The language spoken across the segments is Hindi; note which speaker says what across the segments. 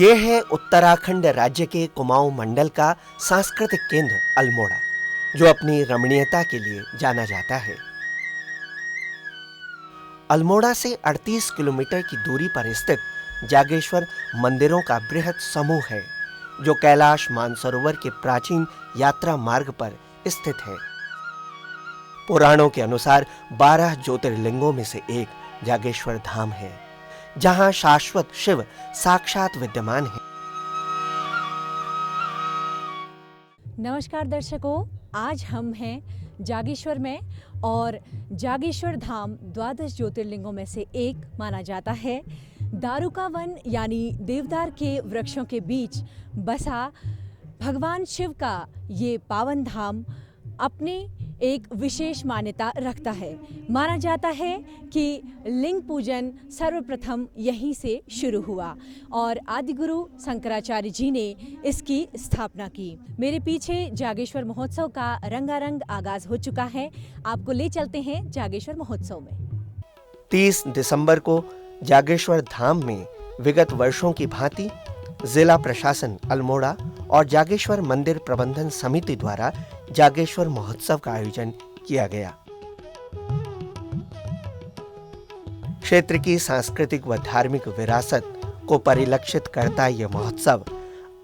Speaker 1: ये है उत्तराखंड राज्य के कुमाऊं मंडल का सांस्कृतिक केंद्र अल्मोड़ा, जो अपनी रमणीयता के लिए जाना जाता है। अल्मोड़ा से 38 किलोमीटर की दूरी पर स्थित जागेश्वर मंदिरों का बृहद समूह है, जो कैलाश मानसरोवर के प्राचीन यात्रा मार्ग पर स्थित है। पुराणों के अनुसार 12 ज्योतिर्लिंगों में से एक जागेश्वर धाम है, जहां शाश्वत शिव साक्षात विद्यमान है।
Speaker 2: नमस्कार दर्शकों, आज हम हैं जागेश्वर में और जागेश्वर धाम 12 ज्योतिर्लिंगों में से एक माना जाता है। दारू का वन यानी देवदार के वृक्षों के बीच बसा भगवान शिव का ये पावन धाम अपने एक विशेष मान्यता रखता है। माना जाता है कि लिंग पूजन सर्वप्रथम यहीं से शुरू हुआ और आदिगुरु शंकराचार्य जी ने इसकी स्थापना की। मेरे पीछे जागेश्वर महोत्सव का रंगारंग आगाज हो चुका है। आपको ले चलते हैं जागेश्वर महोत्सव में।
Speaker 1: 30 दिसंबर को जागेश्वर धाम में विगत वर्षों की भांति जिला प्रशासन अल्मोड़ा और जागेश्वर मंदिर प्रबंधन समिति द्वारा जागेश्वर महोत्सव का आयोजन किया गया। क्षेत्र की सांस्कृतिक व धार्मिक विरासत को परिलक्षित करता यह महोत्सव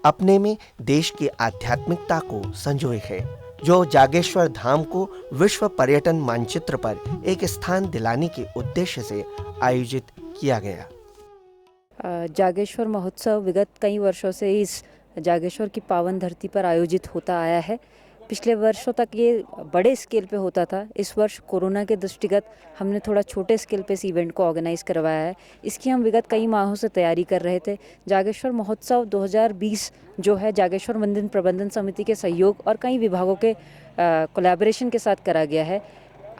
Speaker 1: अपने में देश की आध्यात्मिकता को संजोए है, जो जागेश्वर धाम को विश्व पर्यटन मानचित्र पर एक स्थान दिलाने के उद्देश्य से आयोजित किया गया।
Speaker 3: जागेश्वर महोत्सव विगत कई वर्षों से इस जागेश्वर की पावन धरती पर आयोजित होता आया है। पिछले वर्षों तक ये बड़े स्केल पे होता था। इस वर्ष कोरोना के दृष्टिगत हमने थोड़ा छोटे स्केल पे इस इवेंट को ऑर्गेनाइज करवाया है। इसकी हम विगत कई माहों से तैयारी कर रहे थे। जागेश्वर महोत्सव 2020 जो है जागेश्वर मंदिर प्रबंधन समिति के सहयोग और कई विभागों के कोलैबोरेशन के साथ करा गया है।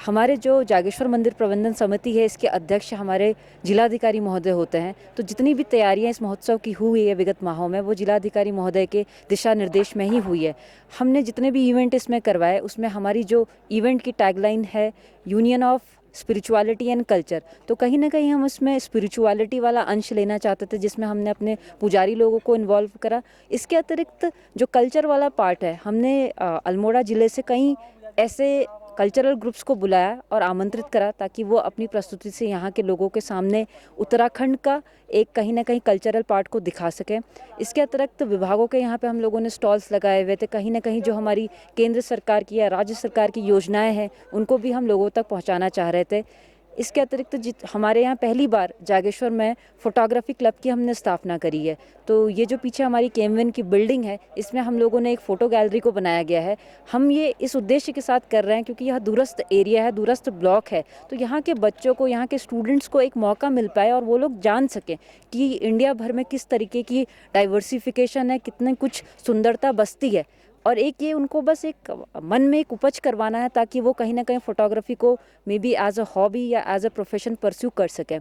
Speaker 3: हमारे जो जागेश्वर मंदिर प्रबंधन समिति है, इसके अध्यक्ष हमारे जिलाधिकारी महोदय होते हैं। तो जितनी भी तैयारियां इस महोत्सव की हुई है विगत माहों में, वो जिलाधिकारी महोदय के दिशा निर्देश में ही हुई है। हमने जितने भी इवेंट इसमें करवाए, उसमें हमारी जो इवेंट की टैगलाइन है union of spirituality and culture, तो कहीं ना कहीं हम उसमें स्पिरिचुअलिटी वाला अंश लेना चाहते थे, जिसमें हमने अपने पुजारी लोगों को इन्वॉल्व करा। इसके अतिरिक्त जो कल्चर वाला पार्ट है, हमने अल्मोड़ा ज़िले से कई ऐसे कल्चरल ग्रुप्स को बुलाया और आमंत्रित करा, ताकि वो अपनी प्रस्तुति से यहाँ के लोगों के सामने उत्तराखंड का एक कहीं ना कहीं कल्चरल पार्ट को दिखा सकें। इसके अतिरिक्त विभागों के यहाँ पे हम लोगों ने स्टॉल्स लगाए हुए थे। कहीं ना कहीं जो हमारी केंद्र सरकार की या राज्य सरकार की योजनाएं हैं, उनको भी हम लोगों तक पहुँचाना चाह रहे थे। इसके अतिरिक्त हमारे यहाँ पहली बार जागेश्वर में फोटोग्राफी क्लब की हमने स्थापना करी है। तो ये जो पीछे हमारी केमविन की बिल्डिंग है, इसमें हम लोगों ने एक फ़ोटो गैलरी को बनाया गया है। हम ये इस उद्देश्य के साथ कर रहे हैं क्योंकि यह दूरस्थ एरिया है, दूरस्थ ब्लॉक है, तो यहाँ के बच्चों को, यहाँ के स्टूडेंट्स को एक मौका मिल पाए और वो लोग जान सकें कि इंडिया भर में किस तरीके की डाइवर्सिफिकेशन है, कितने कुछ सुंदरता बसती है। और एक ये उनको बस एक मन में एक उपज करवाना है, ताकि वो कहीं ना कहीं फोटोग्राफी को may be as a hobby या एज अ प्रोफेशन परस्यू कर सकें।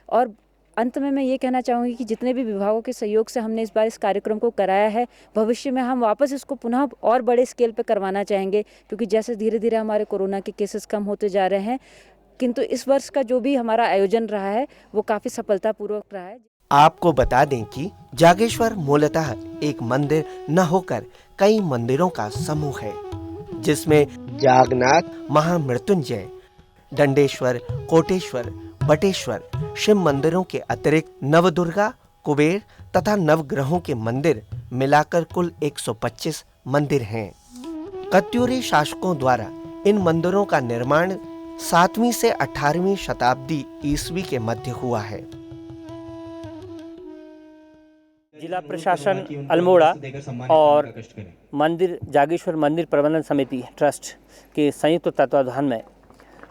Speaker 3: और अंत में मैं ये कहना चाहूँगी कि जितने भी विभागों के सहयोग से हमने इस बार इस कार्यक्रम को कराया है, भविष्य में हम वापस इसको पुनः और बड़े स्केल पर करवाना चाहेंगे, क्योंकि जैसे धीरे धीरे हमारे कोरोना के केसेस कम होते जा रहे हैं। किंतु इस वर्ष का जो भी हमारा आयोजन रहा है वो काफ़ी सफलतापूर्वक रहा है।
Speaker 1: आपको बता दें कि जागेश्वर मूलतः एक मंदिर न होकर कई मंदिरों का समूह है, जिसमें जागनाथ, महामृत्युंजय, दंडेश्वर, कोटेश्वर, बटेश्वर शिव मंदिरों के अतिरिक्त नवदुर्गा, कुबेर तथा नवग्रहों के मंदिर मिलाकर कुल 125 मंदिर हैं। कत्यूरी शासकों द्वारा इन मंदिरों का निर्माण 7वीं से 18वीं शताब्दी ईस्वी के मध्य हुआ है।
Speaker 4: जिला प्रशासन अल्मोड़ा और मंदिर जागेश्वर मंदिर प्रबंधन समिति ट्रस्ट के संयुक्त तत्वाधान में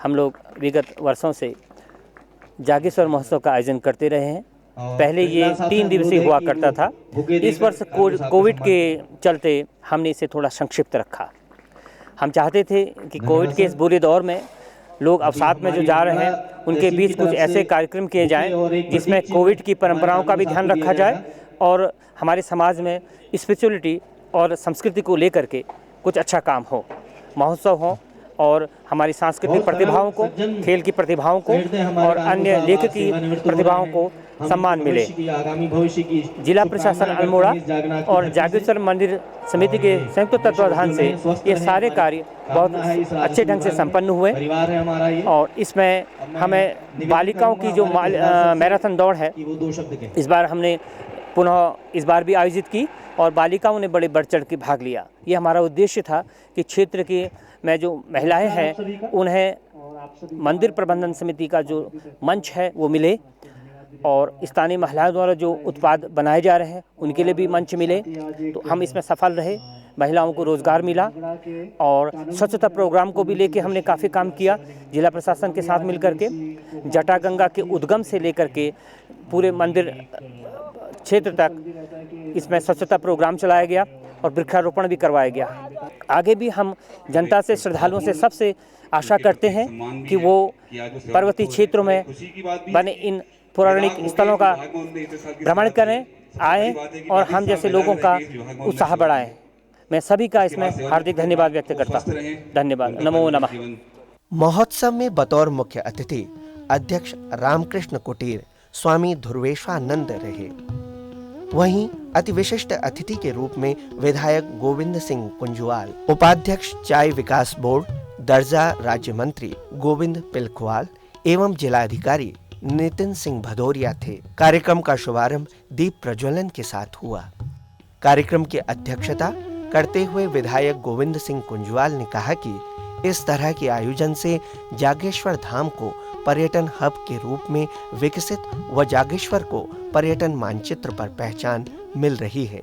Speaker 4: हम लोग विगत वर्षों से जागेश्वर महोत्सव का आयोजन करते रहे हैं। पहले ये 3 दिवसीय हुआ करता था। इस वर्ष कोविड के चलते हमने इसे थोड़ा संक्षिप्त रखा। हम चाहते थे कि कोविड के इस बुरे दौर में लोग अवसाद में जो जा रहे हैं, उनके बीच कुछ ऐसे कार्यक्रम किए जाएं जिसमें कोविड की परंपराओं का भी ध्यान रखा जाए और हमारे समाज में स्पिरिचुअलिटी और संस्कृति को लेकर के कुछ अच्छा काम हो, महोत्सव हो और हमारी सांस्कृतिक प्रतिभाओं को, खेल की प्रतिभाओं को और अन्य लेखक की प्रतिभाओं को सम्मान मिले। जिला प्रशासन अल्मोड़ा और जागेश्वर मंदिर समिति के संयुक्त तत्वाधान से ये सारे कार्य बहुत अच्छे ढंग से संपन्न हुए और इसमें हमें बालिकाओं की जो मैराथन दौड़ है इस बार हमने पुनः इस बार भी आयोजित की और बालिकाओं ने बड़े बढ़ चढ़ के भाग लिया। ये हमारा उद्देश्य था कि क्षेत्र के में जो महिलाएं हैं उन्हें मंदिर प्रबंधन समिति का जो मंच है वो मिले और स्थानीय महिलाओं द्वारा जो उत्पाद बनाए जा रहे हैं उनके लिए भी मंच मिले। तो हम इसमें सफल रहे, महिलाओं को रोज़गार मिला और स्वच्छता प्रोग्राम को भी लेके हमने काफ़ी काम किया जिला प्रशासन के साथ मिलकर के। जटागंगा के उद्गम से लेकर के पूरे मंदिर क्षेत्र तक इसमें स्वच्छता प्रोग्राम चलाया गया और वृक्षारोपण भी करवाया गया। आगे भी हम जनता से, श्रद्धालुओं से सबसे आशा करते हैं कि वो पर्वतीय क्षेत्रों में बने इन पौराणिक स्थलों का भ्रमण करें, आएँ और हम जैसे लोगों का उत्साह बढ़ाएं। मैं सभी का इसमें हार्दिक धन्यवाद व्यक्त करता हूँ। धन्यवाद। नमो नमः।
Speaker 1: महोत्सव में बतौर मुख्य अतिथि अध्यक्ष रामकृष्ण कुटीर स्वामी ध्रुवेशानंद रहे। वहीं अति विशिष्ट अतिथि के रूप में विधायक गोविंद सिंह कुंजवाल, उपाध्यक्ष चाय विकास बोर्ड, दर्जा राज्य मंत्री गोविंद पिलखवाल एवं जिलाधिकारी नितिन सिंह भदौरिया थे। कार्यक्रम का शुभारंभ दीप प्रज्वलन के साथ हुआ। कार्यक्रम की अध्यक्षता करते हुए विधायक गोविंद सिंह कुंजवाल ने कहा कि इस तरह के आयोजन से जागेश्वर धाम को पर्यटन हब के रूप में विकसित व जागेश्वर को पर्यटन मानचित्र पर पहचान मिल रही है।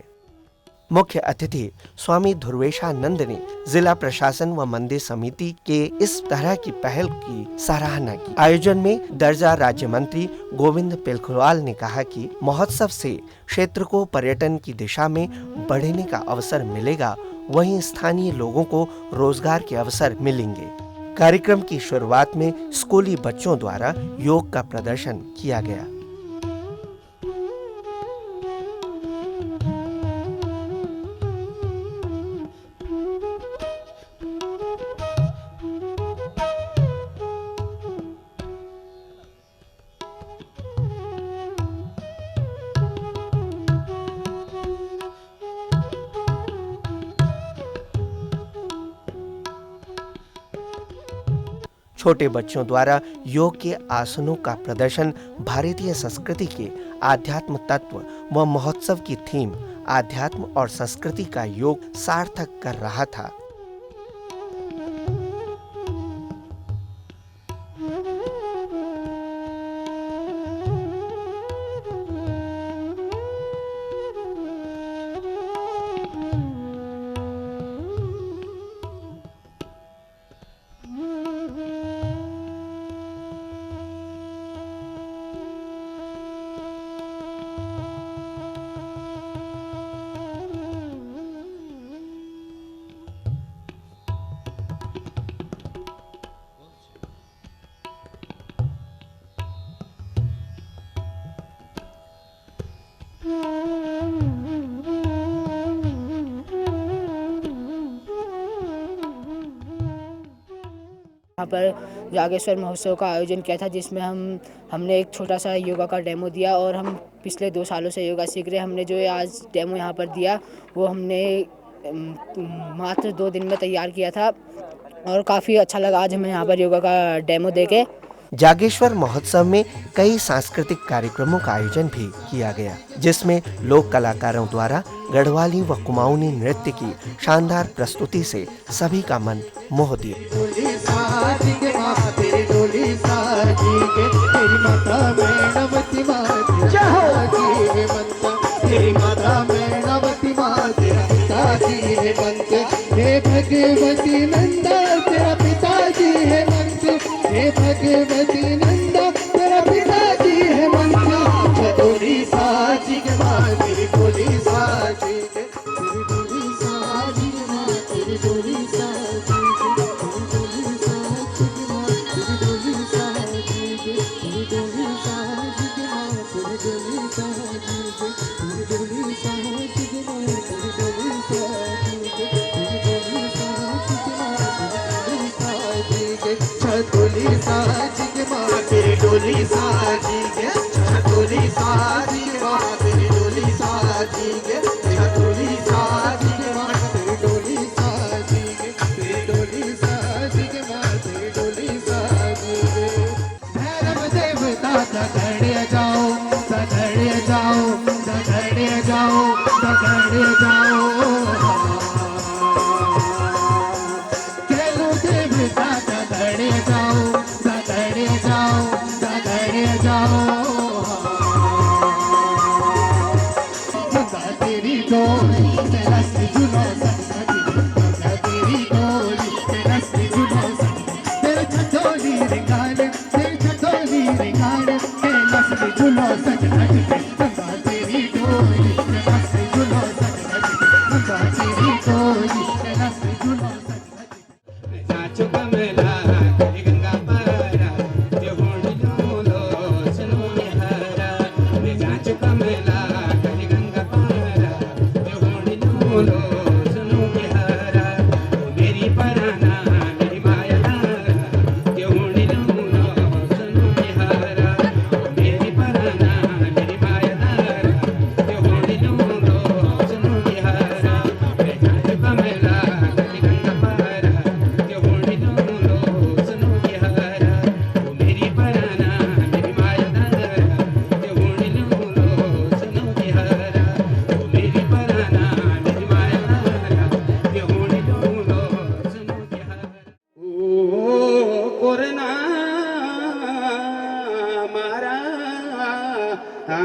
Speaker 1: मुख्य अतिथि स्वामी ध्रुवेशानंद ने जिला प्रशासन व मंदिर समिति के इस तरह की पहल की सराहना की। आयोजन में दर्जा राज्य मंत्री गोविंद पिलखवाल ने कहा कि महोत्सव से क्षेत्र को पर्यटन की दिशा में बढ़ने का अवसर मिलेगा, वहीं स्थानीय लोगों को रोजगार के अवसर मिलेंगे। कार्यक्रम की शुरुआत में स्कूली बच्चों द्वारा योग का प्रदर्शन किया गया। छोटे बच्चों द्वारा योग के आसनों का प्रदर्शन भारतीय संस्कृति के आध्यात्म तत्व व महोत्सव की थीम आध्यात्म और संस्कृति का योग सार्थक कर रहा था।
Speaker 5: यहाँ पर जागेश्वर महोत्सव का आयोजन किया था जिसमें हमने एक छोटा सा योगा का डेमो दिया और हम पिछले 2 सालों से योगा सीख रहे हैं। हमने जो आज डेमो यहाँ पर दिया वो हमने मात्र 2 दिन में तैयार किया था और काफ़ी अच्छा लगा आज हमें यहाँ पर योगा का डेमो देके।
Speaker 1: जागेश्वर महोत्सव में कई सांस्कृतिक कार्यक्रमों का आयोजन भी किया गया, जिसमें लोक कलाकारों द्वारा गढ़वाली व कुमाऊनी नृत्य की शानदार प्रस्तुति से सभी का मन मोह दिया।
Speaker 6: भगवती नंदा तेरा पिताजी है मंत्र चतुरी साजी के माँ तेरी बोली साजी के तेरी बोली साजी के माँ तेरी बोली साजी के तेरी बोली साजी के माँ तेरी बोली साजी के तेरी बोली साजी के माँ तेरी बोली साजी के तेरी बोली साजी के माँ तेरी बोली साजी के तेरी बोली साजी के माँ तेरी बोली साजी के चतुरी साजी के माँ तेरी डोली साजी के चतुरी साजी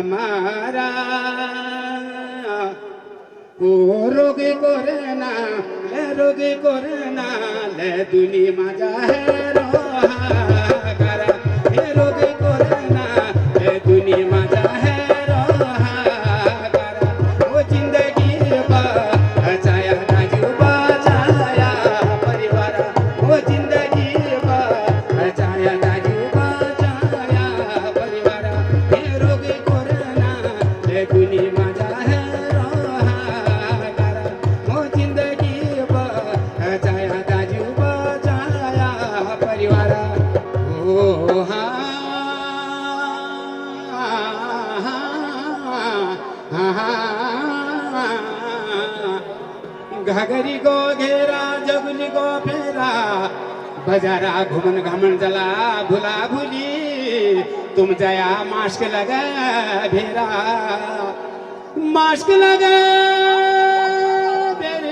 Speaker 7: हमारा ओ रोगी कोरोना ले दुनी मजा है रोहा करा हे रोगी कोरोना ले दुनी मजा है रोहा करा वो जिंदगी बचाया राजू बचाया परिवार वो जिंदगी बचाया राजू बचाया परिवार हे रोगी कोरोना ले दुनी मजा है रोहा करा वो जिंदगी बचाया राजू बचाया परिवार ओ हाँ घाघरी को घेरा जगली को फेरा बजारा घुमन घमन जला भुला भुली तुम जया मास्क लगा भेरा मास्क लगा बेर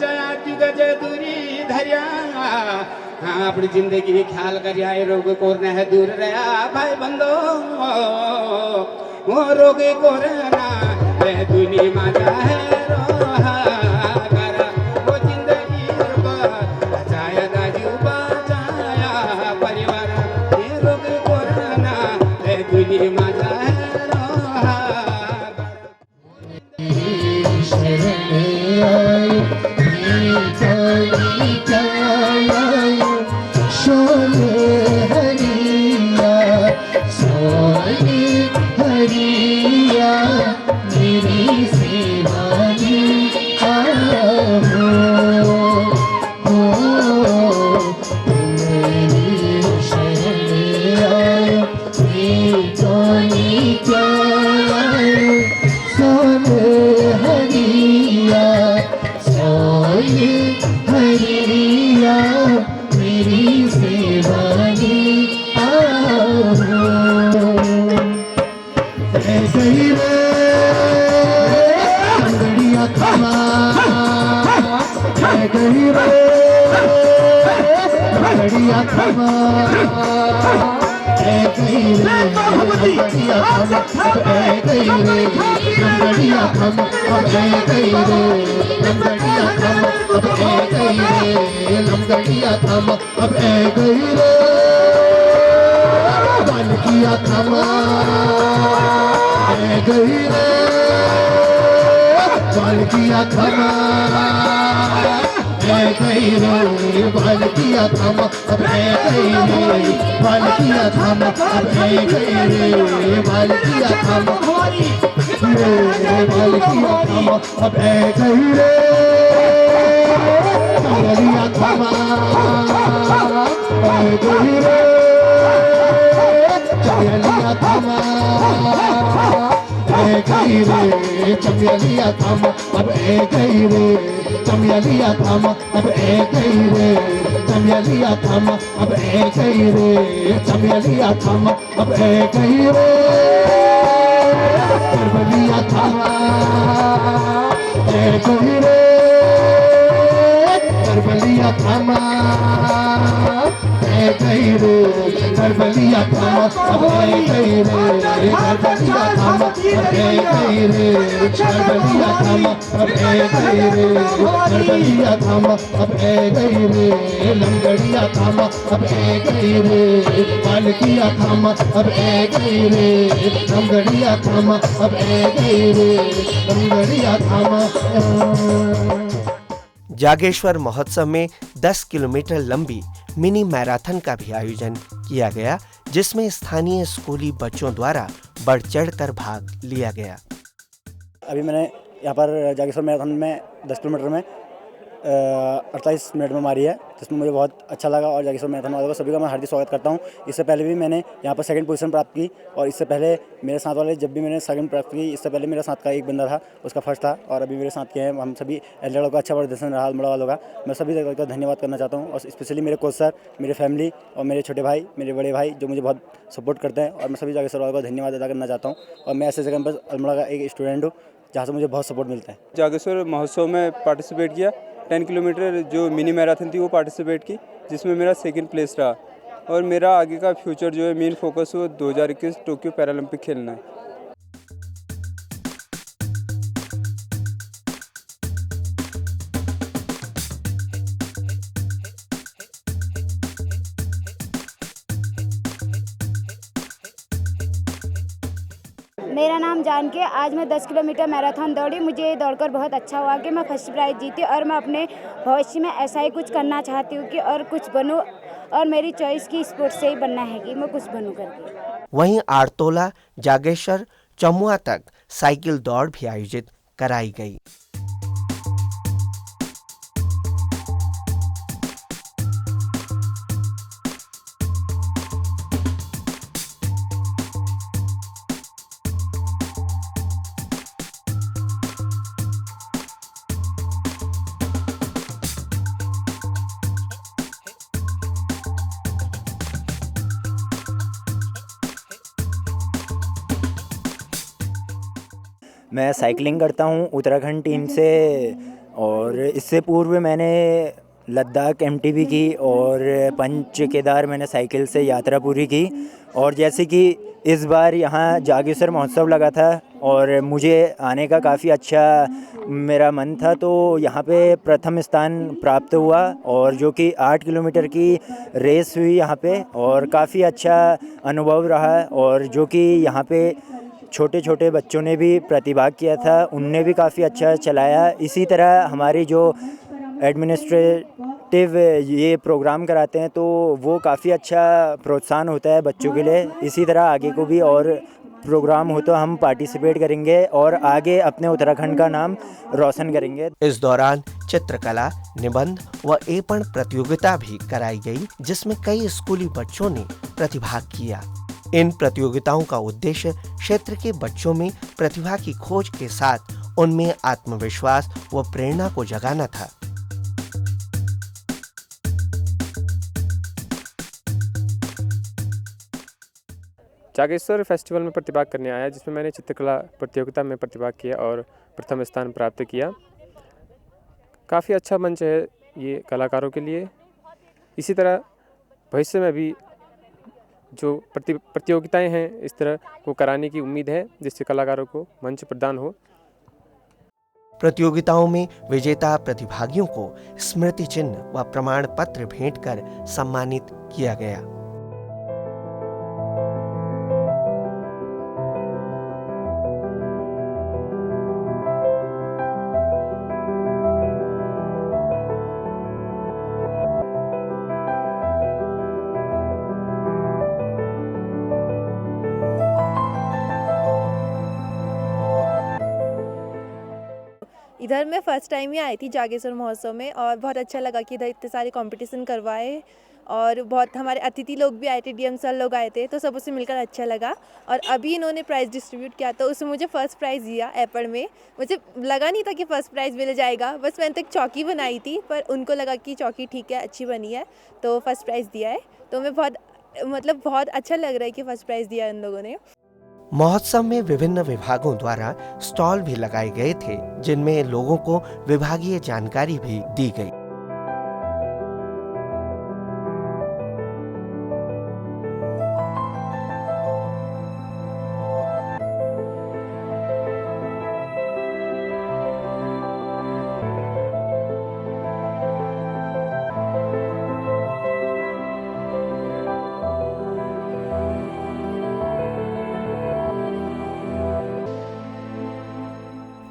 Speaker 7: जया की गजे दूरी धरिया हाँ अपनी जिंदगी ख्याल करिया ये रोग कोरोना है दूर रहा भाई बंदो वो रोग कोरोना है दुनी मजा है रोहा करा वो जिंदगी बचाया दाजू बचाया परिवार ये रोग कोरोना है दुनी मजा है रोहा चमिया थम अब एक ही रे चमिया थम अब एक ही रे चमिया थम अब एक ही रे चमिया थम अब एक ही रे चमिया थम एक ही रे चमिया थम एक ही रे चमिया थम अब एक ही रे चमिया थम अब एक ही रे चमिया थम अब एक ही रे चमिया थम अब एक ही रे लंगड़िया थम अब एक ही रे पालकिया थम अब एक ही रे लंगड़िया थम अब एक ही रे लंगड़िया थम।
Speaker 1: जागेश्वर महोत्सव में 10 किलोमीटर लंबी मिनी मैराथन का भी आयोजन किया गया, जिसमें स्थानीय स्कूली बच्चों द्वारा बढ़ चढ़कर भाग लिया गया।
Speaker 8: अभी मैंने यहाँ पर जागेश्वर मैराथन में 10 किलोमीटर में 48 मिनट में मारी है, जिसमें मुझे बहुत अच्छा लगा और जागेश्वर मैराथन वालों को सभी का मैं हार्दिक स्वागत करता हूँ। इससे पहले भी मैंने यहाँ पर सेकंड पोजीशन प्राप्त की और इससे पहले मेरे साथ वाले जब भी मैंने सेकंड प्राप्त की, इससे पहले मेरे साथ का एक बंदा था उसका फर्स्ट था और अभी मेरे साथ के हैं। हम सभी एथलीटों का अच्छा प्रदर्शन रहा अल्मोड़ा वालों का। मैं सभी का धन्यवाद करना चाहता हूँ और स्पेशली मेरे कोच सर, मेरे फैमिली और मेरे छोटे भाई, मेरे बड़े भाई जो मुझे बहुत सपोर्ट करते हैं और मैं सभी जागेश्वर वालों का धन्यवाद अदा करना चाहता हूँ। और मैं ऐसे जगह पर अल्मोड़ा का एक स्टूडेंट हूँ जहाँ से मुझे बहुत सपोर्ट मिलता है।
Speaker 9: जागेश्वर महोत्सव में पार्टिसिपेट किया, 10 किलोमीटर जो मिनी मैराथन थी वो पार्टिसिपेट की, जिसमें मेरा सेकंड प्लेस रहा और मेरा आगे का फ्यूचर जो है मेन फोकस वो 2021 टोक्यो पैरालंपिक खेलना है।
Speaker 10: मेरा नाम जानकी है। आज मैं 10 किलोमीटर मैराथन दौड़ी। मुझे ये दौड़कर बहुत अच्छा हुआ कि मैं फर्स्ट प्राइज़ जीती और मैं अपने भविष्य में ऐसा ही कुछ करना चाहती हूँ कि और कुछ बनूँ, और मेरी चॉइस की स्पोर्ट से ही बनना है कि मैं कुछ बनूँ करके।
Speaker 1: वहीं आरतोला, जागेश्वर, चमुआ तक साइकिल दौड़ भी आयोजित कराई गई।
Speaker 11: मैं साइकिलिंग करता हूँ उत्तराखंड टीम से, और इससे पूर्व मैंने लद्दाख एमटीबी की और पंच केदार मैंने साइकिल से यात्रा पूरी की। और जैसे कि इस बार यहाँ जागेश्वर महोत्सव लगा था और मुझे आने का काफ़ी अच्छा मेरा मन था, तो यहाँ पे प्रथम स्थान प्राप्त हुआ, और जो कि 8 किलोमीटर की रेस हुई यहाँ पे, और काफ़ी अच्छा अनुभव रहा। और जो कि यहाँ पे छोटे छोटे बच्चों ने भी प्रतिभाग किया था, उनने भी काफ़ी अच्छा चलाया। इसी तरह हमारी जो एडमिनिस्ट्रेटिव ये प्रोग्राम कराते हैं तो वो काफ़ी अच्छा प्रोत्साहन होता है बच्चों के लिए। इसी तरह आगे को भी और प्रोग्राम हो तो हम पार्टिसिपेट करेंगे और आगे अपने उत्तराखंड का नाम रोशन करेंगे।
Speaker 1: इस दौरान चित्रकला, निबंध व एपण प्रतियोगिता भी कराई गई, जिसमें कई स्कूली बच्चों ने प्रतिभाग किया। इन प्रतियोगिताओं का उद्देश्य क्षेत्र के बच्चों में प्रतिभा की खोज के साथ उनमें आत्मविश्वास व प्रेरणा को जगाना था।
Speaker 9: जागेश्वर फेस्टिवल में प्रतिभाग करने आया, जिसमें मैंने चित्रकला प्रतियोगिता में प्रतिभाग किया और प्रथम स्थान प्राप्त किया। काफ़ी अच्छा मंच है ये कलाकारों के लिए। इसी तरह भविष्य में भी जो प्रतियोगिताएं हैं इस तरह को कराने की उम्मीद है, जिससे कलाकारों को मंच प्रदान हो।
Speaker 1: प्रतियोगिताओं में विजेता प्रतिभागियों को स्मृति चिन्ह व प्रमाण पत्र भेंट कर सम्मानित किया गया।
Speaker 12: इधर मैं फ़र्स्ट टाइम ही आई थी जागेश्वर महोत्सव में, और बहुत अच्छा लगा कि इधर इतने सारे कंपटीशन करवाए, और बहुत हमारे अतिथि लोग भी आए थे, डीएम सर लोग आए थे, तो सब उससे मिलकर अच्छा लगा। और अभी इन्होंने प्राइज़ डिस्ट्रीब्यूट किया तो उसमें मुझे फ़र्स्ट प्राइज़ दिया एपड़ में। मुझे लगा नहीं था कि फ़र्स्ट प्राइज़ मिल जाएगा, बस मैंने तो एक चौकी बनाई थी, पर उनको लगा कि चौकी ठीक है, अच्छी बनी है, तो फ़र्स्ट प्राइज़ दिया है। तो मैं बहुत अच्छा लग रहा है कि फ़र्स्ट प्राइज़ दिया इन लोगों ने।
Speaker 1: महोत्सव में विभिन्न विभागों द्वारा स्टॉल भी लगाए गए थे, जिनमें लोगों को विभागीय जानकारी भी दी गई।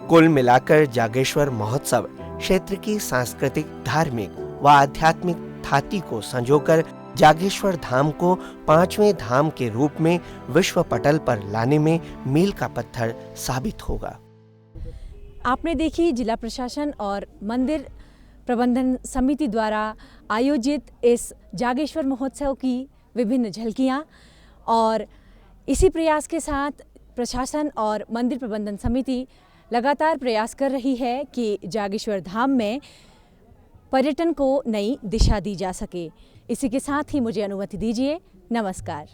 Speaker 1: कुल मिलाकर जागेश्वर महोत्सव क्षेत्र की सांस्कृतिक, धार्मिक व आध्यात्मिक थाती को संजोकर जागेश्वर धाम को 5वें धाम के रूप में विश्व पटल पर लाने में मील का पत्थर साबित होगा।
Speaker 2: आपने देखी जिला प्रशासन और मंदिर प्रबंधन समिति द्वारा आयोजित इस जागेश्वर महोत्सव की विभिन्न झलकियाँ, और इसी प्रयास के साथ प्रशासन और मंदिर प्रबंधन समिति लगातार प्रयास कर रही है कि जागेश्वर धाम में पर्यटन को नई दिशा दी जा सके। इसी के साथ ही मुझे अनुमति दीजिए। नमस्कार।